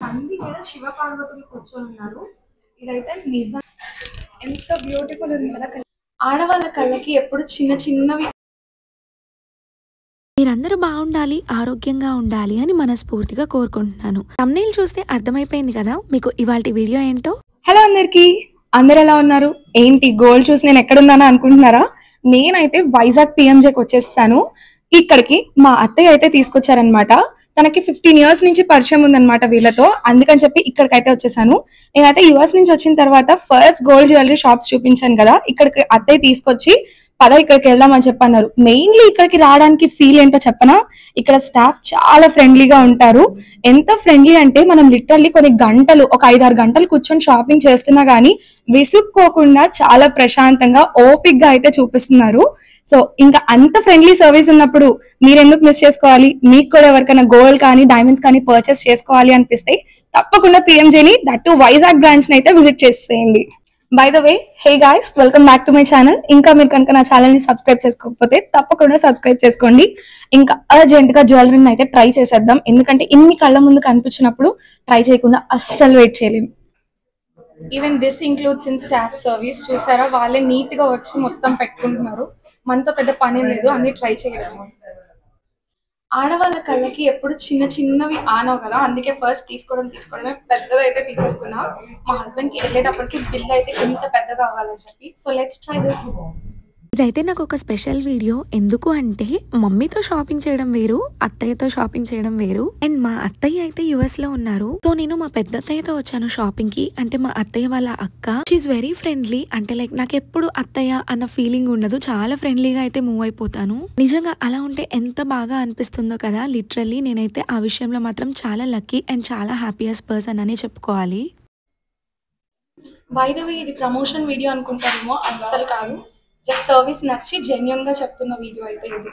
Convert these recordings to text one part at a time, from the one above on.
నంది మీద శివ పార్వతులు కూర్చొని ఉన్నారు. ఇదైతే నిజం ఎంత బ్యూటిఫుల్ ఉంది కదా. ఆడవాళ్ళ కళ్ళకి ఎప్పుడు చిన్న చిన్నవి. మీరందరూ బాగుండాలి, ఆరోగ్యంగా ఉండాలి అని మనస్ఫూర్తిగా కోరుకుంటున్నాను. థంబ్నెయిల్ చూస్తే అర్థమైపోయింది కదా మీకు ఇవాల్టి వీడియో ఏంటో. హలో అందరికి, అందరు ఎలా ఉన్నారు? ఏంటి గోల్ చూసి నేను ఎక్కడున్నానో అనుకుంటున్నారా? నేనైతే వైజాగ్ పిఎంజేకి వచ్చేసాను. ఇక్కడికి మా అత్తయ్య అయితే తీసుకొచ్చారనమాట. తనకి 15 years నుంచి పరిచయం ఉందన్నమాట వీళ్ళతో, అందుకని చెప్పి ఇక్కడికైతే వచ్చేసాను. నేనైతే యుఎస్ నుంచి వచ్చిన తర్వాత ఫస్ట్ గోల్డ్ జ్యువెలరీ షాప్స్ చూపించాను కదా, ఇక్కడికి అత్తయ్య తీసుకొచ్చి పద ఇక్కడికి వెళ్దామని చెప్పన్నారు. మెయిన్లీ ఇక్కడికి రావడానికి ఫీల్ ఏంటో చెప్పనా, ఇక్కడ స్టాఫ్ చాలా ఫ్రెండ్లీగా ఉంటారు. ఎంత ఫ్రెండ్లీ అంటే మనం లిటరల్లీ కొన్ని గంటలు, ఒక 5-6 గంటలు కూర్చొని షాపింగ్ చేస్తున్నా గానీ విసుక్కోకుండా చాలా ప్రశాంతంగా ఓపిక్ గా అయితే చూపిస్తున్నారు. సో ఇంకా అంత ఫ్రెండ్లీ సర్వీస్ ఉన్నప్పుడు మీరు ఎందుకు మిస్ చేసుకోవాలి? మీకు కూడా ఎవరికైనా గోల్డ్ కానీ డైమండ్స్ కానీ పర్చేస్ చేసుకోవాలి అనిపిస్తే తప్పకుండా పిఎంజేని, దట్టు వైజాగ్ బ్రాంచ్ ని అయితే విజిట్ చేసేయండి. By the way, hey guys, welcome back to my channel. ఇంకా మీరు కనుక నా ఛానల్ ని సబ్స్క్రైబ్ చేసుకోకపోతే తప్పకుండా సబ్స్క్రైబ్ చేసుకోండి. ఇంకా అర్జెంట్ గా జ్యువెలరీని అయితే ట్రై చేసేద్దాం, ఎందుకంటే ఇన్ని కళ్ళ ముందు కనిపించినప్పుడు ట్రై చేయకుండా అస్సలు వెయిట్ చేయలేము. Even this includes in staff service. చూసారా, వాళ్ళే నీట్ గా వచ్చి మొత్తం పెట్టుకుంటున్నారు. మనతో పెద్ద పని లేదు, అన్ని ట్రై చేయడము. ఆడవాళ్ళ కళ్ళకి ఎప్పుడు చిన్న చిన్నవి ఆనవు కదా, అందుకే ఫస్ట్ తీసుకోవడమే పెద్దది అయితే తీసేసుకున్నా. మా హస్బెండ్ కి వెళ్ళేటప్పటికి బిల్ అయితే ఎంత పెద్దగా కావాలని చెప్పి. So let's try this. ఇదైతే నాకు ఒక స్పెషల్ వీడియో. ఎందుకు అంటే మమ్మీతో షాపింగ్ చేయడం వేరు, అత్తయ్యతో షాపింగ్ చేయడం వేరు. అండ్ మా అత్తయ్య అయితే యుఎస్ లో ఉన్నారు. సో నేను మా పెద్ద అత్తయ్యతో వచ్చాను షాపింగ్ కి. అంటే మా అత్తయ్య వాళ్ళ అక్క, షీఈ్ వెరీ ఫ్రెండ్లీ. అంటే లైక్ నాకు ఎప్పుడు అత్తయ్య అన్న ఫీలింగ్ ఉండదు, చాలా ఫ్రెండ్లీగా అయితే మూవ్ అయిపోతాను. నిజంగా అలా ఉంటే ఎంత బాగా అనిపిస్తుందో కదా. లిటరల్లీ నేనైతే ఆ విషయంలో మాత్రం చాలా లక్కీ అండ్ చాలా హ్యాపీయెస్ట్ పర్సన్ అనే చెప్పుకోవాలి. బై ద వే, ఇది ప్రమోషన్ వీడియో అనుకుంటారేమో, అస్సలు కాదు. జస్ట్ సర్వీస్ నచ్చి జెన్యున్ గా చెప్తున్న వీడియో అయితే ఇది.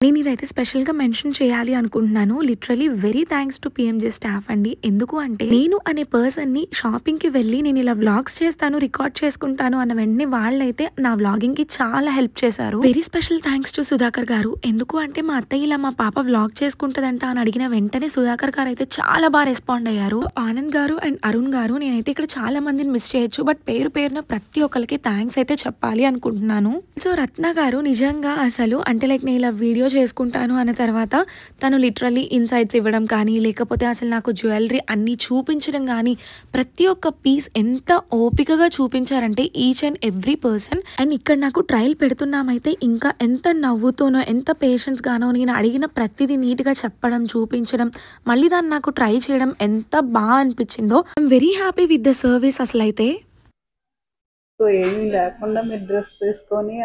నేను ఇదైతే స్పెషల్ గా మెన్షన్ చేయాలి అనుకుంటున్నాను. Literally very thanks to PMJ staff అండి. ఎందుకు అంటే నేను అనే పర్సన్ ని షాపింగ్ కి వెళ్ళి నేను ఇలా వ్లాగ్స్ చేస్తాను, రికార్డ్ చేసుకుంటాను అన్న వెంటనే వాళ్ళైతే నా వ్లాగింగ్ కి చాలా హెల్ప్ చేశారు. Very special thanks to Sudhakar గారు. ఎందుకు అంటే మా అత్తయ్య ఇలా మా పాప వ్లాగ్ చేసుకుంటదంట అని అడిగిన వెంటనే సుధాకర్ గారు అయితే చాలా బాగా రెస్పాండ్ అయ్యారు. ఆనంద్ గారు అండ్ అరుణ్ గారు, నేనైతే ఇక్కడ చాలా మందిని మిస్ చేయొచ్చు, బట్ పేరు పేరున ప్రతి ఒక్కరికి థ్యాంక్స్ అయితే చెప్పాలి అనుకుంటున్నాను. సో రత్న గారు నిజంగా అసలు అంటే లైక్ నేను ఇలా వీడియో చేసుకుంటాను అన్న తర్వాత తను లిటరల్లీ ఇన్సైట్స్ ఇవ్వడం కానీ, లేకపోతే అసలు నాకు జ్యువెలరీ అన్ని చూపించడం కానీ, ప్రతి ఒక్క పీస్ ఎంత ఓపికగా చూపించారంటే each and every person. And ఇక్కడ నాకు ట్రయల్ పెడుతున్నామైతే ఇంకా ఎంత నవ్వుతూనో, ఎంత పేషెన్స్ గానో నేను అడిగిన ప్రతిదీ నీట్ గా చెప్పడం, చూపించడం, మళ్ళీ దాన్ని నాకు ట్రై చేయడం ఎంత బాగా అనిపించిందో. I'm very happy with the service. అసలు అయితే సో ఏమీ లేకుండా మీరు డ్రెస్ వేసుకొని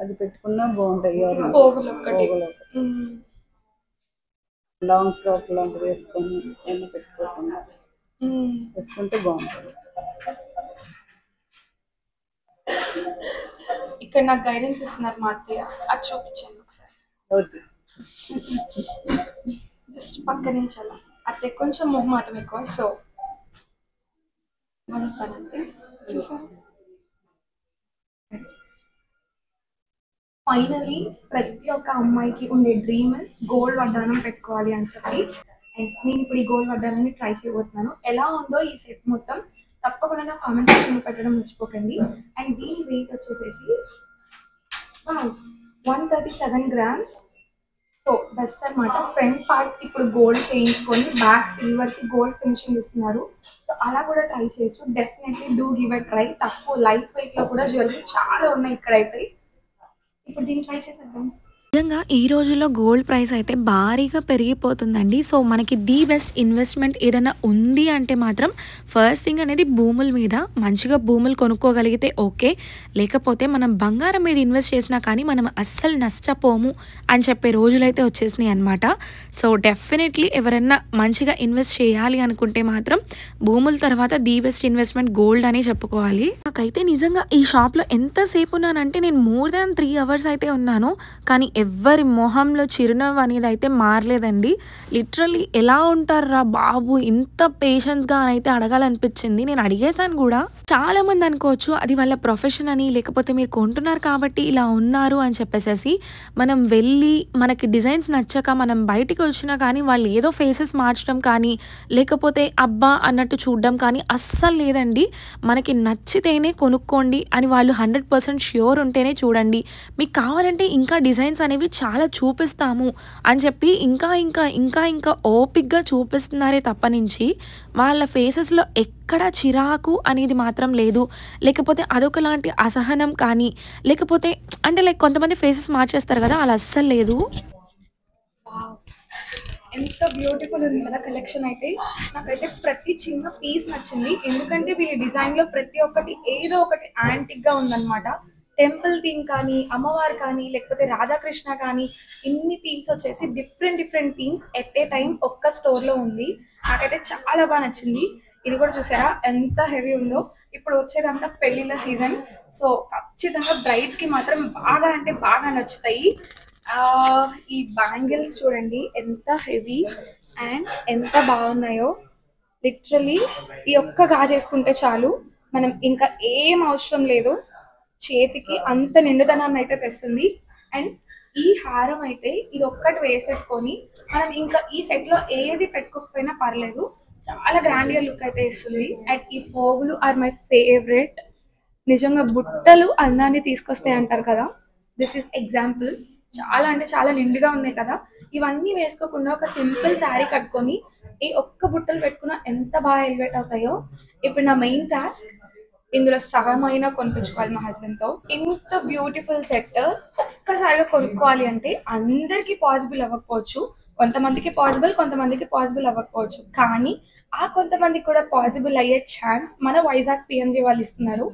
అది పెట్టుకున్నా బాగుంటాయి. లాంగ్ ఫ్రాక్ లాంటివి వేసుకొని ఏమైనా పెట్టుకోకుండా వేసుకుంటే బాగుంటుంది. ఇక్కడ నాకు గైడెన్స్ ఇస్తున్నారు మా అత్తయ్య, అది చూపించాను ఒకసారి. జస్ట్ పక్క నుంచి అలా. అత్తయ్య కొంచెం మొహమాటం ఎక్కువ, సో మన పని అంతే. చూసా, ఫైనలీ ప్రతి ఒక్క అమ్మాయికి ఉండే డ్రీమ్ ఇస్ గోల్డ్ వడ్డానం పెట్టుకోవాలి అని చెప్పి. అండ్ నేను ఇప్పుడు ఈ గోల్డ్ వడ్డానాన్ని ట్రై చేయబోతున్నాను. ఎలా ఉందో ఈ సెట్ మొత్తం తప్పకుండా నా కామెంట్ సెక్షన్ లో పెట్టడం మర్చిపోకండి. అండ్ దీని వెయిట్ వచ్చేసేసి 137 grams. సో బెస్ట్ అనమాట. ఫ్రంట్ పార్ట్ ఇప్పుడు గోల్డ్ చేయించుకొని బ్యాక్ సిల్వర్ కి గోల్డ్ ఫినిషింగ్ ఇస్తున్నారు. సో అలా కూడా ట్రై చేయొచ్చు. Definitely do give a try. తక్కువ లైట్ వెయిట్ లో కూడా జ్యువెలరీ చాలా ఉన్నాయి ఇక్కడైతే. ఇప్పుడు దీన్ని ట్రై చేసేద్దాం. నిజంగా ఈ రోజుల్లో గోల్డ్ ప్రైస్ అయితే భారీగా పెరిగిపోతుందండి. సో మనకి ది బెస్ట్ ఇన్వెస్ట్మెంట్ ఏదైనా ఉంది అంటే మాత్రం ఫస్ట్ థింగ్ అనేది భూముల మీద. మంచిగా భూములు కొనుక్కోగలిగితే ఓకే, లేకపోతే మనం బంగారం మీద ఇన్వెస్ట్ చేసినా కానీ మనం అస్సలు నష్టపోము అని చెప్పే రోజులైతే వచ్చేసినాయి అనమాట. సో డెఫినెట్లీ ఎవరన్నా మంచిగా ఇన్వెస్ట్ చేయాలి అనుకుంటే మాత్రం భూముల తర్వాత ది బెస్ట్ ఇన్వెస్ట్మెంట్ గోల్డ్ అని చెప్పుకోవాలి. నాకైతే నిజంగా ఈ షాప్లో ఎంతసేపు ఉన్నానంటే నేను more than 3 hours అయితే ఉన్నాను. కానీ ఎవ్వరి మొహంలో చిరునవ్వు అనేది అయితే మారలేదండి. లిటరల్లీ ఎలా ఉంటారురా బాబు ఇంత పేషెన్స్‌గా అని అయితే అడగాలనిపించింది. నేను అడిగేసాను కూడా. చాలామంది అనుకోవచ్చు అది వాళ్ళ ప్రొఫెషన్ అని, లేకపోతే మీరు కొంటున్నారు కాబట్టి ఇలా ఉన్నారు అని చెప్పేసేసి. మనం వెళ్ళి మనకి డిజైన్స్ నచ్చక మనం బయటికి వచ్చినా కానీ వాళ్ళు ఏదో ఫేసెస్ మార్చడం కానీ, లేకపోతే అబ్బా అన్నట్టు చూడడం కానీ అస్సలు లేదండి. మనకి నచ్చితేనే కొనుక్కోండి అని వాళ్ళు 100% ష్యూర్ ఉంటేనే చూడండి. మీకు కావాలంటే ఇంకా డిజైన్స్ అనేవి చాలా చూపిస్తాము అని చెప్పి ఇంకా ఓపిక్గా చూపిస్తున్నారే తప్పనించి వాళ్ళ ఫేసెస్లో ఎక్కడ చిరాకు అనేది మాత్రం లేదు. లేకపోతే అదొకలాంటి అసహనం కానీ, లేకపోతే అంటే లైక్ కొంతమంది ఫేసెస్ మార్చేస్తారు కదా, అలా అస్సలు లేదు. ఎంత బ్యూటిఫుల్ ఉంది కదా కలెక్షన్ అయితే. నాకైతే ప్రతి చిన్న పీస్ నచ్చింది, ఎందుకంటే వీళ్ళ డిజైన్లో ప్రతి ఒక్కటి ఏదో ఒకటి యాంటిక్గా ఉందన్నమాట. టెంపుల్ థీమ్ కానీ, అమ్మవారు కానీ, లేకపోతే రాధాకృష్ణ కానీ, ఇన్ని థీమ్స్ వచ్చేసి different themes at a time ఒక్క స్టోర్లో ఉంది. నాకైతే చాలా బాగా నచ్చింది. ఇది కూడా చూసారా ఎంత హెవీ ఉందో. ఇప్పుడు వచ్చేదంతా పెళ్ళిళ్ళ సీజన్, సో ఖచ్చితంగా బ్రైడ్స్కి మాత్రం బాగా అంటే బాగా నచ్చుతాయి. ఈ బ్యాంగిల్స్ చూడండి ఎంత హెవీ అండ్ ఎంత బాగున్నాయో. లిటరలీ ఈ ఒక్క గాజేసుకుంటే చాలు, మనం ఇంకా ఏం అవసరం లేదు. చేతికి అంత నిండుదనాన్ని అయితే తెస్తుంది. అండ్ ఈ హారం అయితే ఇది ఒక్కటి వేసేసుకొని మనం ఇంకా ఈ సెట్లో ఏది పెట్టుకోకపోయినా పర్లేదు, చాలా గ్రాండియర్ లుక్ అయితే ఇస్తుంది. అండ్ ఈ పోగులు ఆర్ మై ఫేవరెట్. నిజంగా బుట్టలు అందాన్ని తీసుకొస్తాయి అంటారు కదా, దిస్ ఈస్ ఎగ్జాంపుల్. చాలా అంటే చాలా నిండుగా ఉన్నాయి కదా. ఇవన్నీ వేసుకోకుండా ఒక సింపుల్ శారీ కట్టుకొని ఈ ఒక్క బుట్టలు పెట్టుకున్న ఎంత బాగా ఎలివేట్ అవుతాయో. ఇప్పుడు నా మెయిన్ టాస్క్ ఇందులో సగమైనా కొనిపించుకోవాలి మా హస్బెండ్తో. ఇంత బ్యూటిఫుల్ సెట్ ఒక్కసారిగా కొనుక్కోవాలి అంటే అందరికీ పాసిబుల్ అవ్వకపోవచ్చు. కొంతమందికి పాసిబుల్ అవ్వకపోవచ్చు, కానీ ఆ కొంతమందికి కూడా పాసిబుల్ అయ్యే ఛాన్స్ మన వైజాగ్ పిఎంజే వాళ్ళు ఇస్తున్నారు.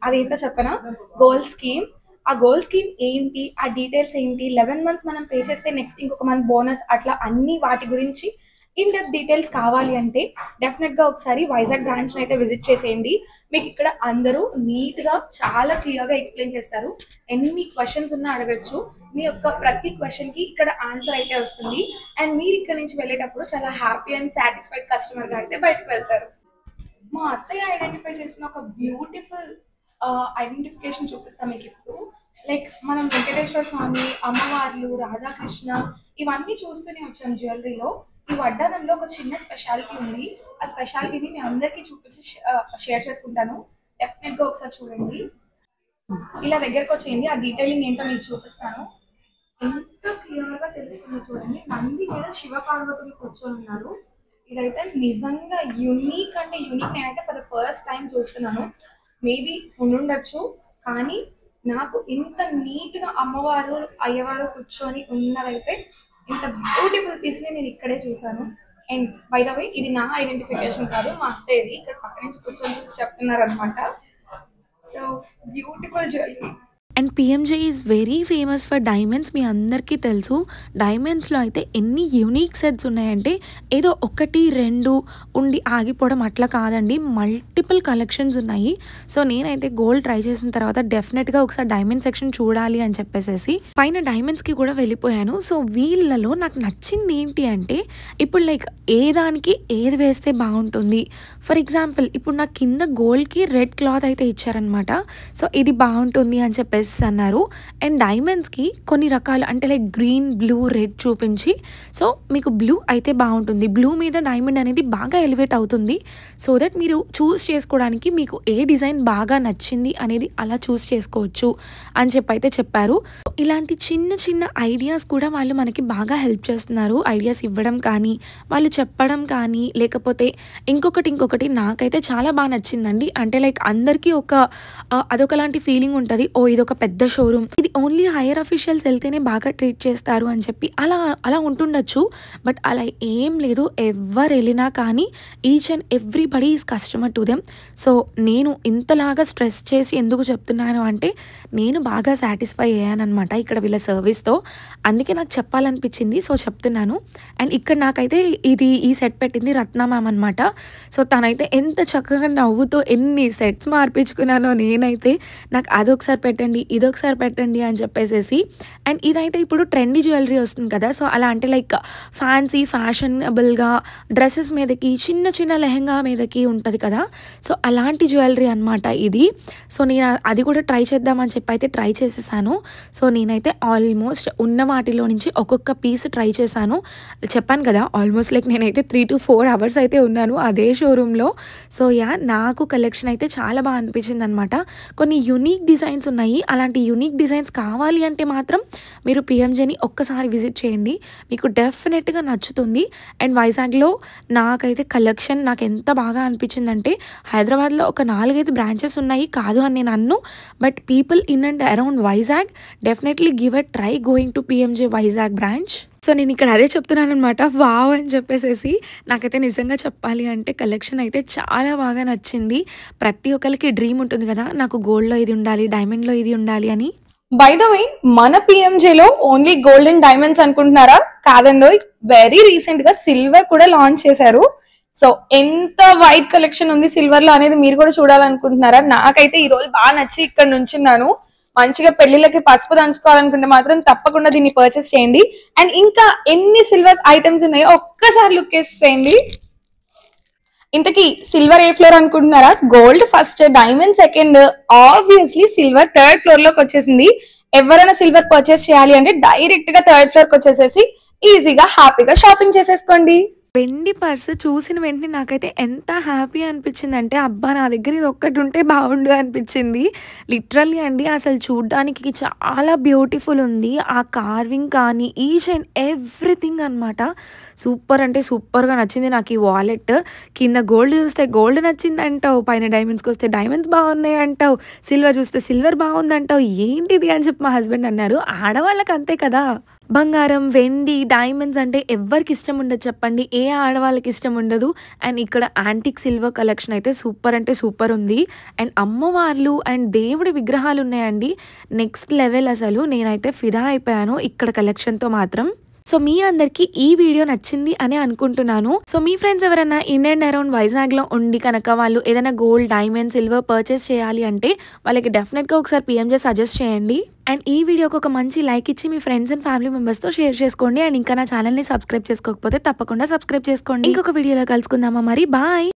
అదేంటో చెప్పనా, గోల్డ్ స్కీమ్. ఆ గోల్డ్ స్కీమ్ ఏంటి, ఆ డీటెయిల్స్ ఏంటి, 11 months మనం పే చేస్తే నెక్స్ట్ ఇంకొక మంత్ బోనస్, అట్లా అన్ని వాటి గురించి ఇన్ డెప్త్ డీటెయిల్స్ కావాలి అంటే డెఫినెట్గా ఒకసారి వైజాగ్ బ్రాంచ్ని అయితే విజిట్ చేసేయండి. మీకు ఇక్కడ అందరూ నీట్గా చాలా క్లియర్గా ఎక్స్ప్లెయిన్ చేస్తారు. ఎన్ని క్వశ్చన్స్ ఉన్నా అడగచ్చు. మీ యొక్క ప్రతి క్వశ్చన్కి ఇక్కడ ఆన్సర్ అయితే వస్తుంది. అండ్ మీరు ఇక్కడ నుంచి వెళ్ళేటప్పుడు చాలా హ్యాపీ అండ్ సాటిస్ఫైడ్ కస్టమర్గా అయితే బయటకు వెళ్తారు. మా అత్తయ్య ఐడెంటిఫై చేసిన ఒక బ్యూటిఫుల్ ఐడెంటిఫికేషన్ చూపిస్తాం మీకు ఇప్పుడు. లైక్ మనం వెంకటేశ్వర స్వామి, అమ్మవార్లు, రాధాకృష్ణ ఇవన్నీ చూస్తూనే వచ్చాం జ్యువెలరీలో. ఈ వడ్డానంలో ఒక చిన్న స్పెషాలిటీ ఉంది. ఆ స్పెషాలిటీని నేను అందరికీ చూపించి షేర్ చేసుకుంటాను. డెఫినెట్గా ఒకసారి చూడండి. ఇలా దగ్గరకు వచ్చేయండి, ఆ డీటెయిలింగ్ ఏంటో మీకు చూపిస్తాను. ఎంత క్లియర్గా తెలుస్తుందో చూడండి. నంది మీద శివ పార్వతులు కూర్చొని ఉన్నారు. ఇదైతే నిజంగా యూనిక్ అంటే యూనిక్. నేనైతే ఫర్ ద ఫస్ట్ టైం చూస్తున్నాను. మేబీ ఉండుండొచ్చు, కానీ నాకు ఇంత నీట్గా అమ్మవారు అయ్యవారు కూర్చొని ఉన్నదైతే, ఇంత బ్యూటిఫుల్ పీస్ని నేను ఇక్కడే చూసాను. అండ్ బై ద వే ఇది నా ఐడెంటిఫికేషన్ కాదు, మా అత్తయ్యది. ఇక్కడ పక్క నుంచి కూర్చొని చూసి చెప్తున్నారు అనమాట. So beautiful jewellery. And PMJ is very famous for diamonds. మీ అందరికీ తెలుసు. డైమండ్స్లో అయితే ఎన్ని యూనిక్ సెట్స్ ఉన్నాయంటే ఏదో 1-2 ఉండి ఆగిపోవడం అట్లా కాదండి, మల్టిపుల్ కలెక్షన్స్ ఉన్నాయి. సో నేనైతే గోల్డ్ ట్రై చేసిన తర్వాత డెఫినెట్గా ఒకసారి డైమండ్ సెక్షన్ చూడాలి అని చెప్పేసి పైన డైమండ్స్కి కూడా వెళ్ళిపోయాను. సో వీళ్ళలో నాకు నచ్చింది ఏంటి అంటే, ఇప్పుడు లైక్ ఏ దానికి ఏది వేస్తే బాగుంటుంది. ఫర్ ఎగ్జాంపుల్ ఇప్పుడు నా కింద గోల్డ్కి రెడ్ క్లాత్ అయితే ఇచ్చారనమాట. సో ఇది బాగుంటుంది అని చెప్పేసి అన్నారు. అండ్ డైమండ్స్కి కొన్ని రకాలు అంటే లైక్ గ్రీన్, బ్లూ, రెడ్ చూపించి, సో మీకు బ్లూ అయితే బాగుంటుంది, బ్లూ మీద డైమండ్ అనేది బాగా ఎలివేట్ అవుతుంది. సో దట్ మీరు చూస్ చేసుకోవడానికి మీకు ఏ డిజైన్ బాగా నచ్చింది అనేది అలా చూస్ చేసుకోవచ్చు అని అయితే చెప్పారు. ఇలాంటి చిన్న ఐడియాస్ కూడా వాళ్ళు మనకి బాగా హెల్ప్ చేస్తున్నారు. ఐడియాస్ ఇవ్వడం కానీ, వాళ్ళు చెప్పడం కానీ, లేకపోతే ఇంకొకటి నాకైతే చాలా బాగా నచ్చిందండి. అంటే లైక్ అందరికీ అదొకలాంటి ఫీలింగ్ ఉంటుంది, ఓ ఇదొక పెద్ద షోరూమ్, ఇది ఓన్లీ హైయర్ అఫీషియల్స్ వెళ్తేనే బాగా ట్రీట్ చేస్తారు అని చెప్పి అలా ఉంటుండొచ్చు. బట్ అలా ఏం లేదు, ఎవరు వెళ్ళినా కానీ each and everybody is customer to them. So నేను ఇంతలాగా స్ట్రెస్ చేసి ఎందుకు చెప్తున్నాను అంటే, నేను బాగా సాటిస్ఫై అయ్యానమాట ఇక్కడ వీళ్ళ సర్వీస్తో. అందుకే నాకు చెప్పాలనిపించింది, సో చెప్తున్నాను. అండ్ ఇక్కడ నాకైతే ఈ సెట్ పెట్టింది రత్న మ్యామ్ అనమాట. సో తనైతే ఎంత చక్కగా నవ్వుతో ఎన్ని సెట్స్ మార్పించుకున్నానో నేనైతే. నాకు అదొకసారి పెట్టండి, ఇదొకసారి పెట్టండి అని చెప్పేసేసి. అండ్ ఇదైతే ఇప్పుడు ట్రెండీ జ్యువెలరీ వస్తుంది కదా, సో అలా అంటే లైక్ ఫ్యాన్సీ ఫ్యాషనబుల్గా డ్రెస్సెస్ మీదకి చిన్న చిన్న లెహెంగా మీదకి ఉంటుంది కదా, సో అలాంటి జ్యువెలరీ అనమాట ఇది. సో నేను అది కూడా ట్రై చేద్దామని చెప్పి అయితే ట్రై చేసేసాను. సో నేనైతే ఆల్మోస్ట్ ఉన్న వాటిలో నుంచి ఒక్కొక్క పీస్ ట్రై చేశాను. చెప్పాను కదా ఆల్మోస్ట్ లైక్ నేనైతే 3 to 4 hours అయితే ఉన్నాను అదే షోరూంలో. సో నాకు కలెక్షన్ అయితే చాలా బాగా అనిపించింది అనమాట. కొన్ని యూనిక్ డిజైన్స్ ఉన్నాయి. అలాంటి యూనిక్ డిజైన్స్ కావాలి అంటే మాత్రం మీరు పిఎంజేని ఒక్కసారి విజిట్ చేయండి, మీకు డెఫినెట్గా నచ్చుతుంది. అండ్ వైజాగ్లో నాకైతే కలెక్షన్ నాకు ఎంత బాగా అనిపించిందంటే, హైదరాబాద్లో ఒక 4-5 బ్రాంచెస్ ఉన్నాయి కాదు అని నేను అన్ను, but people in and around Vizag definitely give a try going to PMJ Vizag branch. So నేను ఇక్కడ అదే చెప్తున్నాను అనమాట, వావ్ అని చెప్పేసేసి. నాకైతే నిజంగా చెప్పాలి అంటే కలెక్షన్ అయితే చాలా బాగా నచ్చింది. ప్రతి ఒక్కరికి డ్రీమ్ ఉంటుంది కదా, నాకు గోల్డ్లో ఇది ఉండాలి, డైమండ్లో ఇది ఉండాలి అని. బై ద వే, మన పిఎంజేలో ఓన్లీ గోల్డ్ అండ్ డైమండ్స్ అనుకుంటున్నారా? కాదండి, వెరీ రీసెంట్ గా సిల్వర్ కూడా లాంచ్ చేశారు. సో ఎంత వైట్ కలెక్షన్ ఉంది సిల్వర్ లో అనేది మీరు కూడా చూడాలనుకుంటున్నారా? నాకైతే ఈ రోజు బాగా నచ్చి ఇక్కడ నుంచున్నాను. మంచిగా పెళ్లిళ్ళకి పసుపు దంచుకోవాలనుకుంటే మాత్రం తప్పకుండా దీన్ని పర్చేస్ చేయండి. అండ్ ఇంకా ఎన్ని సిల్వర్ ఐటమ్స్ ఉన్నాయో ఒక్కసారి లుక్ వేసేయండి. ఇంతకీ సిల్వర్ ఏ ఫ్లోర్ అనుకుంటున్నారా? Gold first, diamond second, obviously silver third floor లోకి వచ్చేసింది. ఎవరైనా సిల్వర్ పర్చేస్ చేయాలి అంటే డైరెక్ట్ గా థర్డ్ ఫ్లోర్ కి వచ్చేసేసి ఈజీగా హ్యాపీగా షాపింగ్ చేసేసుకోండి. వెండి పర్స్ చూసిన వెంటనే నాకైతే ఎంత హ్యాపీ అనిపించింది అంటే, అబ్బా నా దగ్గర ఇది ఒక్కటి ఉంటే బాగుండు అనిపించింది. లిటరల్లీ అండి, అసలు చూడ్డానికి చాలా బ్యూటిఫుల్ ఉంది. ఆ కార్వింగ్ కానీ ఈచ్ అండ్ ఎవ్రీథింగ్ అనమాట. సూపర్ అంటే సూపర్గా నచ్చింది నాకు ఈ వాలెట్. కింద గోల్డ్ చూస్తే గోల్డ్ నచ్చింది అంటావు, పైన డైమండ్స్కి వస్తే డైమండ్స్ బాగున్నాయి అంటావు, సిల్వర్ చూస్తే సిల్వర్ బాగుంది అంటావు, ఏంటిది అని చెప్పి మా హస్బెండ్ అన్నారు. ఆడవాళ్ళకి అంతే కదా, బంగారం, వెండి, డైమండ్స్ అంటే ఎవరికి ఇష్టం ఉండదు చెప్పండి, ఏ ఆడవాళ్ళకి ఇష్టం ఉండదు. అండ్ ఇక్కడ యాంటిక్ సిల్వర్ కలెక్షన్ అయితే సూపర్ అంటే సూపర్ ఉంది. అండ్ అమ్మవార్లు అండ్ దేవుడి విగ్రహాలు ఉన్నాయండి, నెక్స్ట్ లెవెల్. అసలు నేనైతే ఫిదా అయిపోయాను ఇక్కడ కలెక్షన్తో మాత్రం. సో మీ అందరికి ఈ వీడియో నచ్చింది అని అనుకుంటున్నాను. సో మీ ఫ్రెండ్స్ ఎవరైనా ఇన్ అండ్ అరౌండ్ వైజాగ్ లో ఉండి కనుక వాళ్ళు ఏదైనా గోల్డ్, డైమండ్, సిల్వర్ పర్చేస్ చేయాలి అంటే వాళ్ళకి డెఫినెట్ గా ఒకసారి పిఎంజే సజెస్ట్ చేయండి. అండ్ ఈ వీడియోకి ఒక మంచి లైక్ ఇచ్చి మీ ఫ్రెండ్స్ అండ్ ఫ్యామిలీ మెంబర్స్ తో షేర్ చేసుకోండి. అండ్ ఇంకా నా ఛానల్ ని సబ్స్క్రైబ్ చేసుకోకపోతే తప్పకుండా సబ్స్క్రైబ్ చేసుకోండి. ఇంకొక వీడియోలో కలుసుకుందామా మరి, బాయ్.